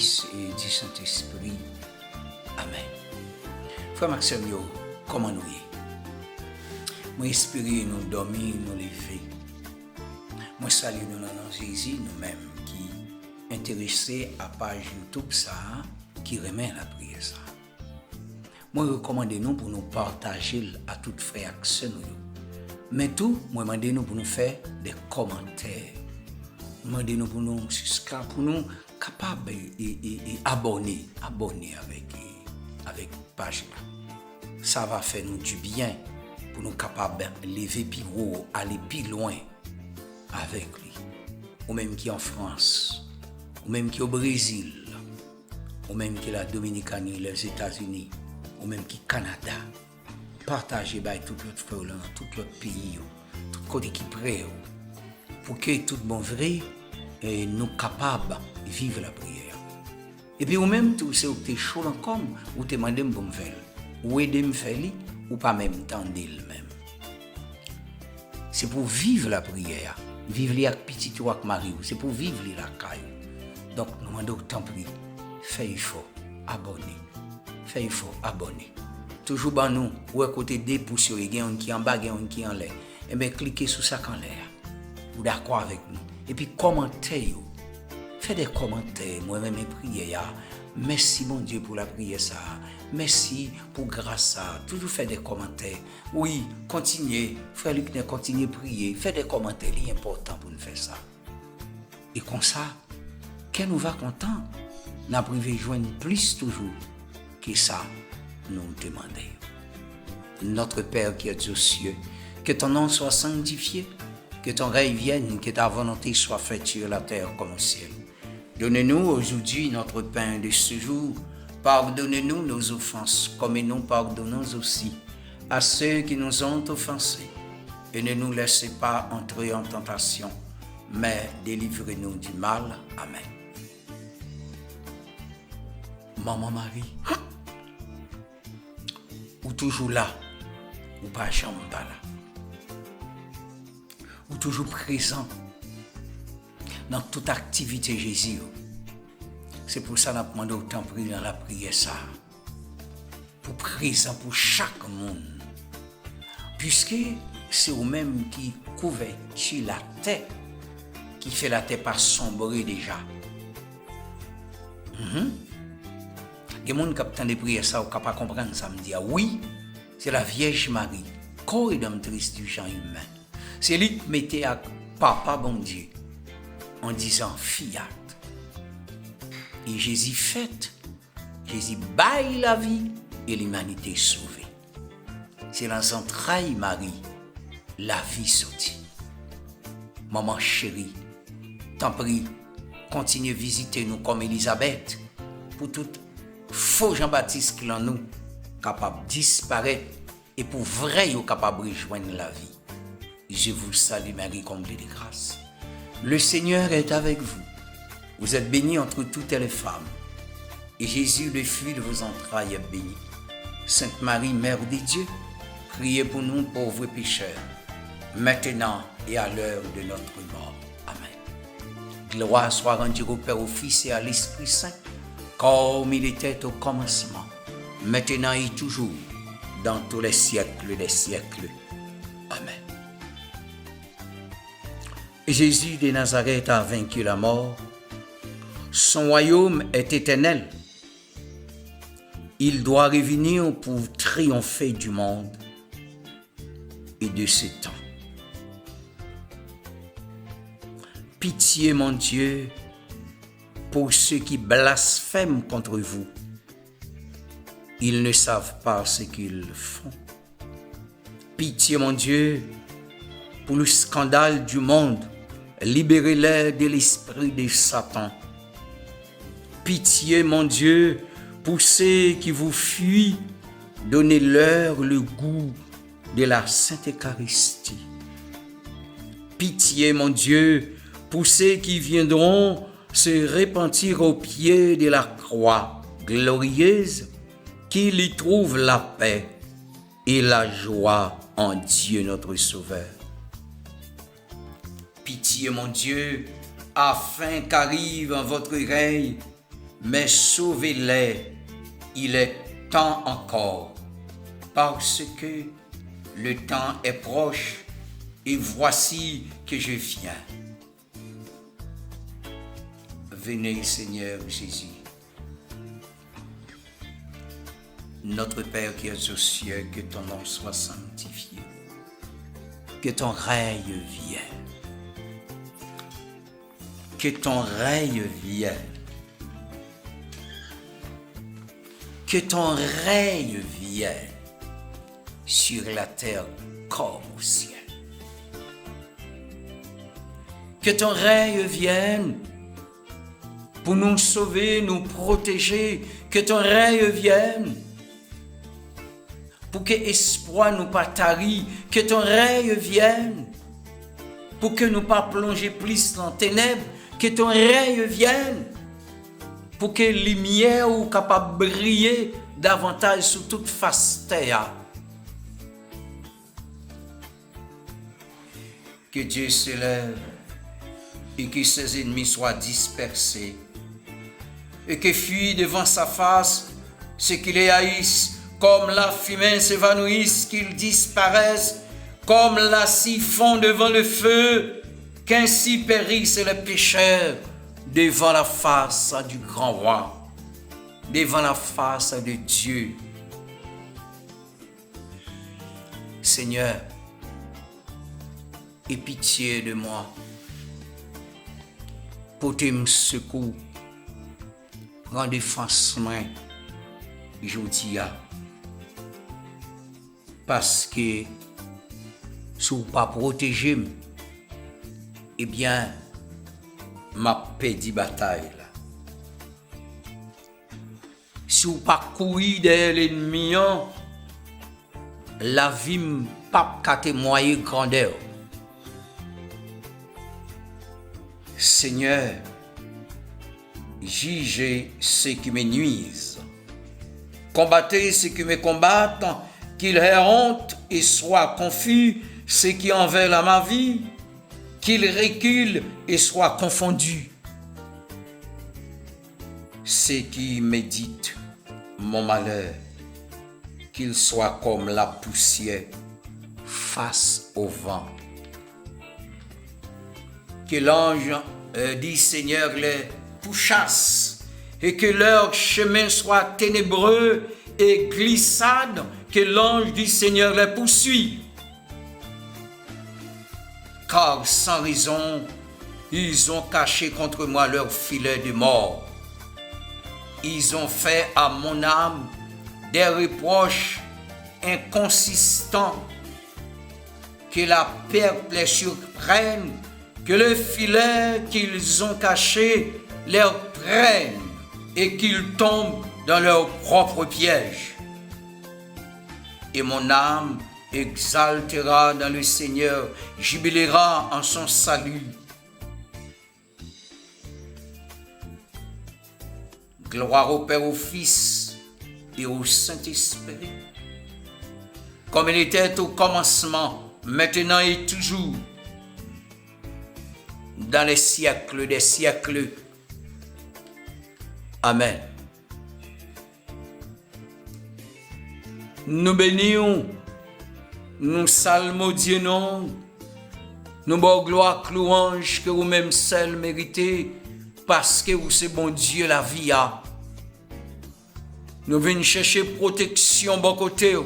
Fils et du Saint-Esprit. Amen. Frère Maxime, comment nous y est? Moi espérer nous dormir, nous lever. Moi salue nous dans Jésus, nous-mêmes qui intéressés à page YouTube ça, qui remet la prière ça. Moi recommande nous pour nous partager à toutes frères et sœurs. Mais tout, moi demande nous pour nous faire des commentaires. Demande nous pour nous subscrire, pour nous capables et abonner avec page là. Ça va faire nous du bien pour nous capables de lever plus haut, aller plus loin avec lui. Ou même qui en France, ou même qui au Brésil, ou même qui la Dominicanie, les États-Unis, ou même qui Canada. Partagez tout notre frère dans tout notre pays, tout côté qui prêt, pour que tout bon vrai et nous capables de vivre la prière. Et puis ou même tout c'est où t'es chaud encore, ou t'es demandé pour me faire, ou aider me faire ou pas même tendre même. C'est pour vivre la prière, vivre avec petit ou avec Marie, c'est pour vivre la caille. Donc nous demandons tant pis, fais effort, abonner, fais effort, abonner. Toujours ban nous, ou à côté des pouces, il y a un qui en bas, il y a un qui en l'air. Et bien cliquez sur ça en l'air. Vous d'accord avec nous. Et puis commentez. Faites des commentaires. Moi-même prier. Merci mon Dieu pour la prière ça. Merci pour grâce ça. Toujours faites des commentaires. Oui, continuez. Frère Luc, continuez à prier. Faites des commentaires. Il est important pour nous faire ça. Et comme ça, qu'elle nous va content. Nous privé joindre plus toujours que ça. Nous demandons. Notre Père qui es aux cieux, que ton nom soit sanctifié, que ton règne vienne, que ta volonté soit faite sur la terre comme au ciel. Donne-nous aujourd'hui notre pain de ce jour. Pardonne-nous nos offenses, comme nous pardonnons aussi à ceux qui nous ont offensés. Et ne nous laissez pas entrer en tentation, mais délivrez-nous du mal. Amen. Maman Marie, ou toujours là, ou pas jamais pas là. Ou toujours présent dans toute activité Jésus. C'est pour ça qu'on demande autant prier dans la prière ça. Pour présent pour chaque monde. Puisque c'est vous-même qui couvrez sur la terre, qui fait la terre pas sombrer déjà. Il y a des gens qui ont des prières ça, ou qui ne comprennent pas ça, me dit oui, c'est la Vierge Marie, co-rédemptrice du genre humain. C'est lui qui mettait à Papa bon Dieu en disant fiat. Et Jésus fait, Jésus baille la vie et l'humanité sauvée. C'est dans les entrailles Marie, la vie sortie. Maman chérie, t'en prie, continue à visiter nous comme Elisabeth pour toute faux Jean-Baptiste qui en nous capable de disparaître et pour vrai capable de rejoindre la vie. Je vous salue Marie comblée de grâce. Le Seigneur est avec vous. Vous êtes bénie entre toutes les femmes. Et Jésus, le fruit de vos entrailles, est béni. Sainte Marie, Mère de Dieu, priez pour nous pauvres pécheurs, maintenant et à l'heure de notre mort. Amen. Gloire soit rendue au Père, au Fils et à l'Esprit Saint, comme il était au commencement, maintenant et toujours, dans tous les siècles des siècles. Amen. Jésus de Nazareth a vaincu la mort. Son royaume est éternel. Il doit revenir pour triompher du monde et de ce temps. Pitié, mon Dieu, pour ceux qui blasphèment contre vous. Ils ne savent pas ce qu'ils font. Pitié, mon Dieu, pour le scandale du monde. Libérez-les de l'esprit de Satan. Pitié, mon Dieu, pour ceux qui vous fuient. Donnez-leur le goût de la Sainte Eucharistie. Pitié, mon Dieu, pour ceux qui viendront se repentir au pied de la croix glorieuse, qu'ils y trouvent la paix et la joie en Dieu notre Sauveur. Pitié, mon Dieu, afin qu'arrive en votre règne mais sauvez-les, il est temps encore, parce que le temps est proche, et voici que je viens. Venez, Seigneur Jésus. Notre Père qui es aux cieux, que ton nom soit sanctifié, que ton règne vienne, que ton règne vienne, que ton règne vienne sur la terre comme au ciel. Que ton règne vienne pour nous sauver, nous protéger, que ton règne vienne pour que l'espoir nous pas tarie, que ton règne vienne, pour que nous pas plonger plus dans les ténèbres, que ton règne vienne, pour que la lumière ou capable de briller davantage sur toute face terre. Que Dieu se lève et que ses ennemis soient dispersés, et que fuit devant sa face ce qui les haïssent, comme la fumée s'évanouisse, qu'ils disparaissent, comme la scie fond devant le feu, qu'ainsi périssent les pécheurs devant la face du grand roi, devant la face de Dieu. Seigneur, aie pitié de moi, portez-moi secours, prends défense main, aujourd'hui. Parce que si vous ne pas protégez, eh bien, ma perdu bataille. Si vous ne pas courir derrière l'ennemi, la vie ne pas témoigner grandeur. Seigneur, jugez ceux qui me nuisent. Combattez ceux qui me combattent, qu'ils aient honte et soient confus, ceux qui en veulent à ma vie, qu'ils reculent et soient confondus. Ceux qui méditent mon malheur, qu'ils soient comme la poussière face au vent. Que l'ange dit Seigneur les pourchasse et que leur chemin soit ténébreux et glissade, que l'ange du Seigneur les poursuit. Car sans raison, ils ont caché contre moi leur filet de mort. Ils ont fait à mon âme des reproches inconsistants. Que la perte les surprenne, que le filet qu'ils ont caché les prenne et qu'ils tombent dans leur propre piège. Et mon âme exaltera dans le Seigneur, jubilera en son salut. Gloire au Père, au Fils et au Saint-Esprit, comme il était au commencement, maintenant et toujours, dans les siècles des siècles. Amen. Nous bénissons, nous salmodions, nous bon gloire, louange que vous-même seul méritez, parce que vous c'est bon Dieu la vie a. Nous venons chercher protection bon côté.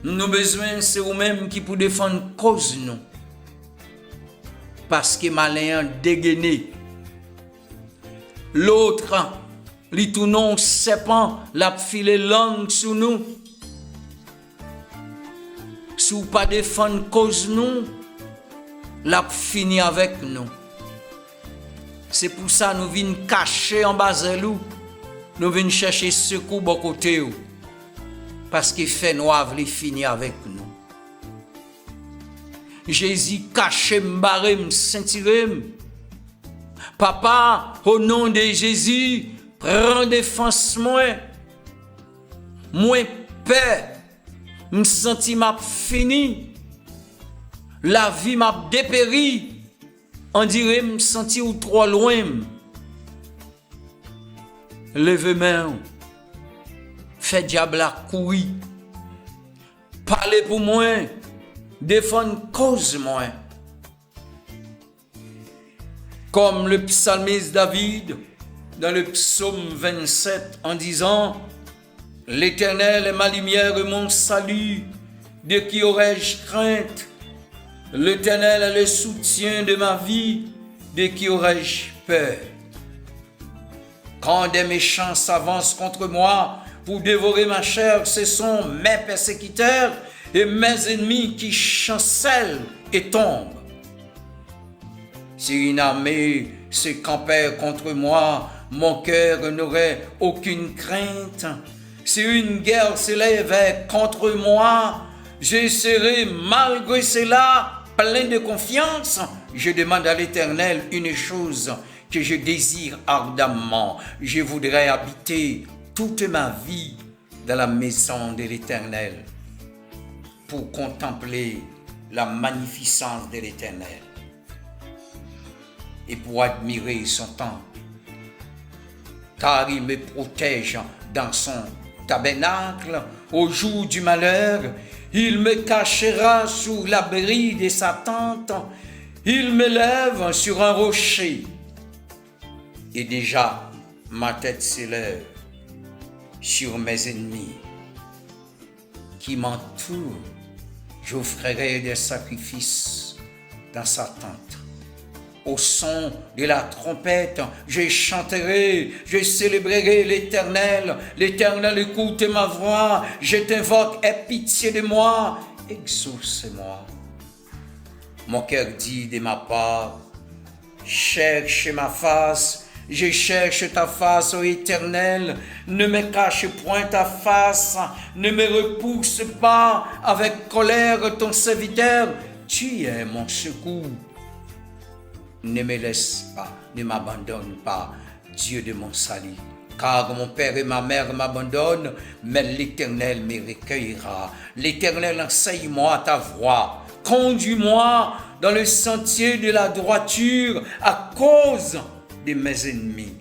Nous besoin c'est vous-même qui pour défendre cause nous. Parce que malin dégainé. L'autre, li tout non serpent, l'a filé langue sur nous. Si vous pas défendre cause nous, l'a fini avec nous. C'est pour ça nous venons cacher en bas de nous. Nous venons chercher secours bon côté. Parce qu'il fait noir, il finit avec nous. Jésus caché m'barré m'sentiré. Papa, au nom de Jésus, prends défense moi. Moi peur, me senti m'a fini. La vie m'a dépéri. On dirait me senti ou trop loin. levez main, fait diable à courir, parlez pour moi, défendre cause moi. Comme le psalmiste David dans le psaume 27 en disant « L'Éternel est ma lumière et mon salut, de qui aurais-je crainte? L'Éternel est le soutien de ma vie, de qui aurais-je peur? Quand des méchants s'avancent contre moi pour dévorer ma chair, ce sont mes persécuteurs et mes ennemis qui chancellent et tombent. Si une armée se campait contre moi, mon cœur n'aurait aucune crainte. Si une guerre s'élèvait contre moi, je serai malgré cela plein de confiance. Je demande à l'Éternel une chose que je désire ardemment. Je voudrais habiter toute ma vie dans la maison de l'Éternel pour contempler la magnificence de l'Éternel et pour admirer son temple, car il me protège dans son tabernacle au jour du malheur. Il me cachera sous l'abri de sa tente. Il me lève sur un rocher. Et déjà, ma tête s'élève sur mes ennemis qui m'entourent. J'offrirai des sacrifices dans sa tente. Au son de la trompette, je chanterai, je célébrerai l'Éternel. L'Éternel écoute ma voix. Je t'invoque, aie pitié de moi, exauce-moi. Mon cœur dit de ma part, cherche ma face. Je cherche ta face, ô Éternel. Ne me cache point ta face. Ne me repousse pas avec colère ton serviteur. Tu es mon secours. Ne me laisse pas, ne m'abandonne pas, Dieu de mon salut. Car mon père et ma mère m'abandonnent, mais l'Éternel me recueillera. L'Éternel, enseigne-moi ta voie. Conduis-moi dans le sentier de la droiture à cause de mes ennemis.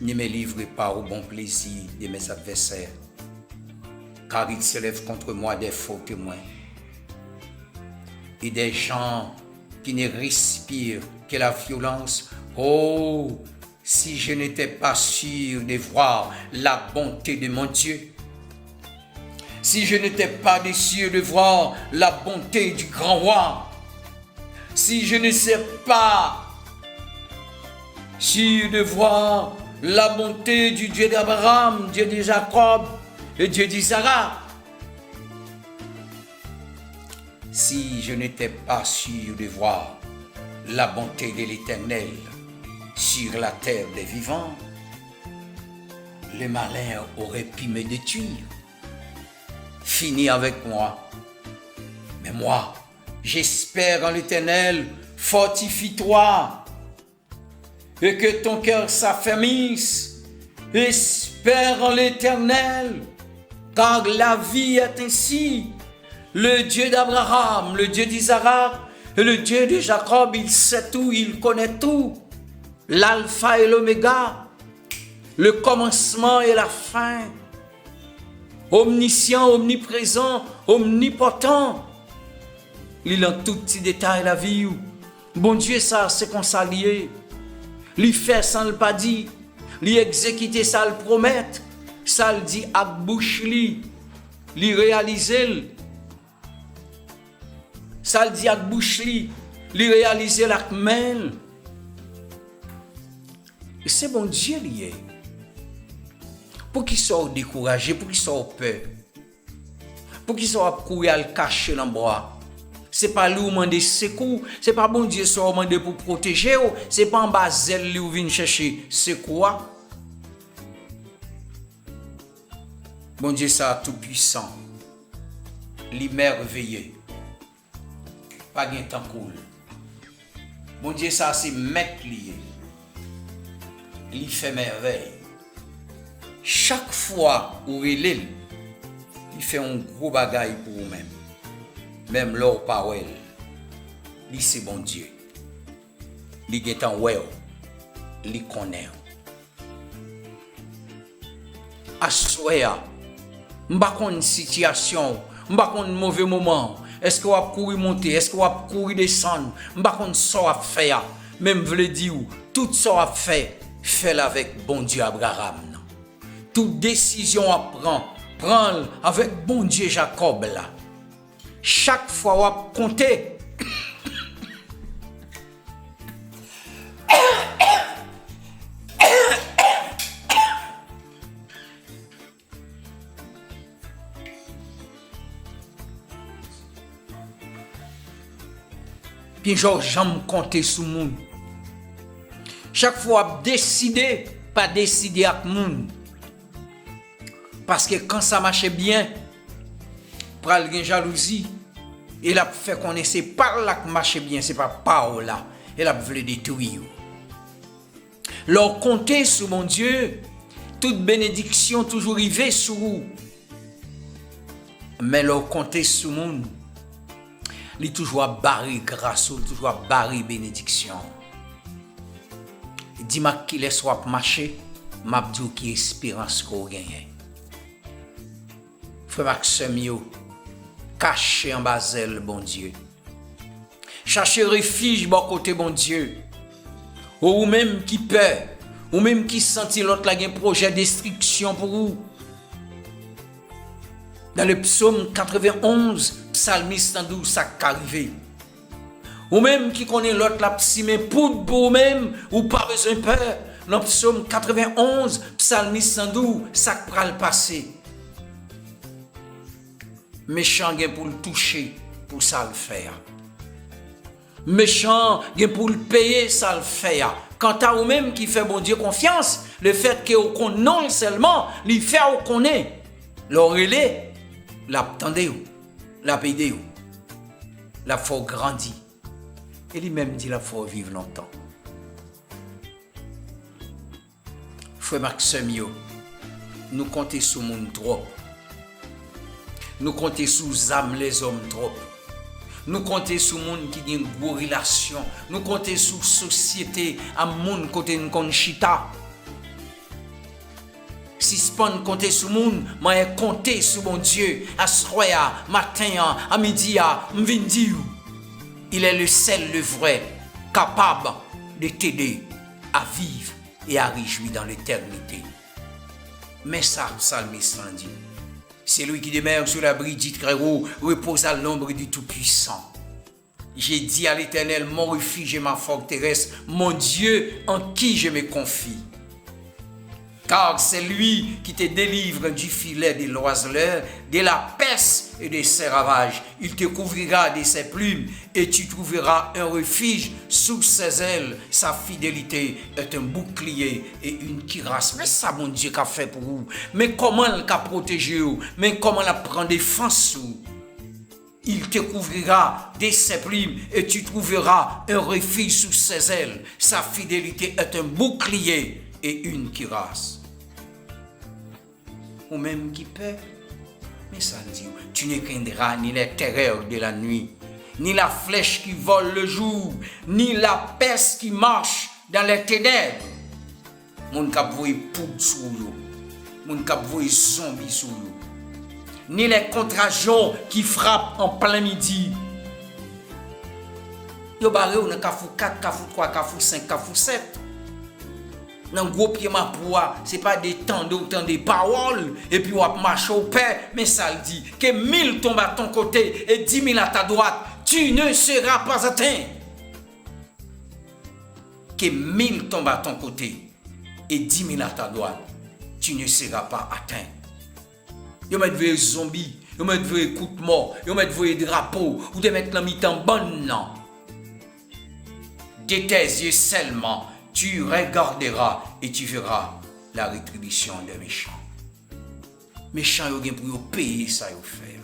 Ne me livre pas au bon plaisir de mes adversaires, car ils se lèvent contre moi des faux témoins et des gens qui ne respirent que la violence. Oh, si je n'étais pas sûr de voir la bonté de mon Dieu, si je n'étais pas sûr de voir la bonté du grand roi, si je ne sais pas sûr de voir la bonté du Dieu d'Abraham, Dieu de Jacob et Dieu d'Isaac, si je n'étais pas sûr de voir la bonté de l'Éternel sur la terre des vivants, le malin aurait pu me détruire, finir avec moi. Mais moi, j'espère en l'Éternel, fortifie-toi, et que ton cœur s'affermisse. Espère en l'Éternel, car la vie est ainsi. Le Dieu d'Abraham, le Dieu d'Isaac et le Dieu de Jacob, il sait tout, il connaît tout. L'alpha et l'oméga, le commencement et la fin. Omniscient, omniprésent, omnipotent. Il en tout petit détail la vie. Bon Dieu, ça, c'est qu'on s'allie. Il fait sans le pas dire. Il exécuter ça le promettre. Ça le dit à bouche li. Il réaliser. Ça le dit à bouche li. Il réaliser la main. Et c'est bon Dieu lié. Pour qu'ils soient découragés, pour qu'ils soient peur. Pour qu'ils soient courir à le cacher dans le bois. C'est pas lui qui demande secours, c'est pas bon Dieu qui demande pour protéger, c'est pas en bas zèle lui qui vient chercher secours. Bon Dieu ça tout puissant, l'immerveillé, pas de temps cool. Bon Dieu ça c'est maître lié, il fait merveille. Chaque fois où il est, il fait un gros bagaille pour vous-même. Même leur parole, lui c'est bon Dieu. Lui est en well. li connaît. Assoya, m'pa konn situation, m'pa konn mauvais moment. Est-ce que vous avez couru monter, est-ce que vous avez couru descendre, m'pa konn ça a fait. Même vle dire tout ça a fait, fait avec bon Dieu Abraham. Toute décision à prendre avec bon Dieu Jacob là. Chaque fois vous avez compté. Puis j'aime compter sur le monde. Chaque fois, décider, pas décider avec le monde. Parce que quand ça marche bien, pral gen jalousie, il a fait qu'on c'est par là que marche bien, c'est pas par là. Il a voulu détruire. Leur compter sur mon Dieu, toute bénédiction toujours arrivée sur vous. Mais leur compter sur le monde, il toujours barré grâce, toujours barré bénédiction. Dis-moi qu'il est soit marché, m'a dit qui espérance qu'on gagne. Frère Maxime yo, caché en basel bon Dieu. Cherchez refuge bon côté bon Dieu. Ou même qui peur, ou même qui sentit l'autre là un projet de destruction pour vous. Dans le psaume 91, psalmiste en 12, ça qu'arrivé. Ou même qui connaît l'autre la psimé pour vous-même, ou pas besoin de peur. Dans le psaume 91, psalmiste en 12, ça qu'ra le passer. Méchant gen pour le toucher, pour ça le faire. Méchant gen pour le payer, ça le faire. Quant à vous-même qui fait bon Dieu confiance, le fait que vous connaissez non seulement, il fait vous connaît. L'oreille, l'attendez vous, la payez vous, la faut grandir. Et lui-même dit la faut vivre longtemps. Frère Maxime yo, nous comptons sur le monde trop. Nous comptons sur les âmes les hommes trop. Nous comptons sur le monde qui a une grosse relation. Nous comptons sur la société, à monde côté nous chita. Si ce pas compter sur le monde, moi compter sur mon Dieu. À soir, matin, à midi, m'vindi. Il est le seul, le vrai, capable de t'aider à vivre et à réjouir dans l'éternité. Mais ça, psalmiste dit. C'est lui qui demeure sur l'abri du Très-Haut, repose à l'ombre du Tout-Puissant. J'ai dit à l'Éternel, mon refuge et ma forteresse, mon Dieu en qui je me confie. Car c'est lui qui te délivre du filet de l'oiseleur, de la peste et de ses ravages. Il te couvrira de ses plumes et tu trouveras un refuge sous ses ailes. Sa fidélité est un bouclier et une cuirasse. Mais ça, mon Dieu, qu'a fait pour vous? Mais comment il a protégé vous? Mais comment il a pris défense vous? Il te couvrira de ses plumes et tu trouveras un refuge sous ses ailes. Sa fidélité est un bouclier et une cuirasse. Ou même qui peur, mais ça dit, tu ne craindras ni les terreurs de la nuit, ni la flèche qui vole le jour, ni la peste qui marche dans les ténèbres. Mon cap voye poudre sur vous, mon cap voye zombie sur vous, ni les contagions qui frappent en plein midi. Yo barré ou dans Kafou 4, Kafou 3, Kafou 5, Kafou 7. Dans gros pied ma poua, c'est pas des temps d'autant des paroles et puis on marche au père, mais ça le dit que 1000 tombent à ton côté et 10 000 à ta droite, tu ne seras pas atteint. Que 1000 tombent à ton côté et 10 000 à ta droite, tu ne seras pas atteint. Yo met des zombies, yo met des coups de mort, yo met des drapeaux, ou de mettre la mi-temps bonne non. De tes yeux seulement, tu regarderas et tu verras la rétribution des méchants. Méchants, ils ont pour payer ça, ils faire.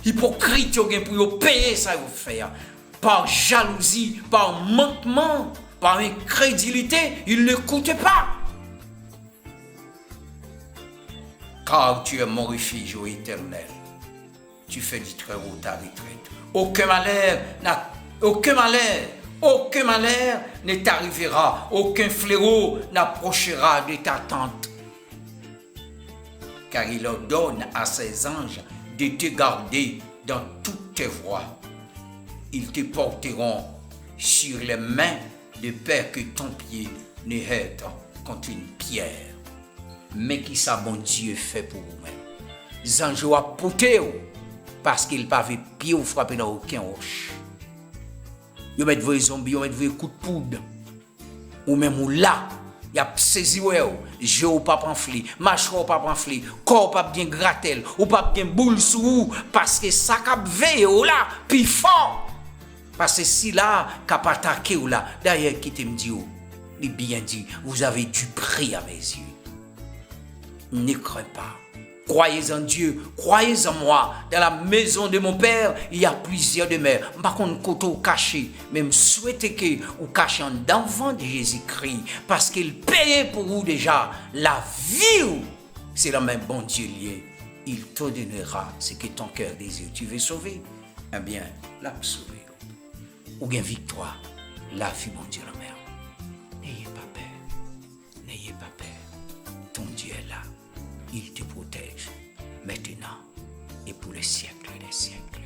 Hypocrites, ils ont pour payer ça, ils faire. Par jalousie, par manquement, par incrédulité, ils ne coûtent pas. Car tu es mon refuge, ô Éternel. Tu fais du Très-Haut ta retraite. Aucun malheur, Aucun malheur ne t'arrivera, aucun fléau n'approchera de ta tente. Car il ordonne à ses anges de te garder dans toutes tes voies. Ils te porteront sur les mains de peur que ton pied ne heurte contre une pierre. Mais qui ça, bon Dieu, fait pour vous-même? Les anges ont porté parce qu'ils n'avaient pas pied ou frappé dans aucun roche. Ils mettent vos zombies, ils mettent vos coups de poudre. Ou même ou là, il y a saisi ou je ou pas pamphlet, marche ou pas pamphlet, corps pas bien grattel, ou pas bien boule sous parce que ça cap veille ou là, puis fort. Parce que si là, cap attaqué ou là, d'ailleurs qui te me dit, il bien dit, vous avez du prix à mes yeux. Ne crains pas. Croyez en Dieu, croyez en moi. Dans la maison de mon Père, il y a plusieurs demeures. Par contre, côté caché, même souhaitez que vous cachiez en d'enfant de Jésus-Christ, parce qu'il payait pour vous déjà la vie. C'est le même bon Dieu lié. Il te donnera ce que ton cœur désire. Tu veux sauver? Eh bien, la sauver. Ou bien victoire, la vie, mon Dieu, la mère. N'ayez pas peur. N'ayez pas peur. Ton Dieu est là. Il te protège maintenant et pour les siècles des siècles.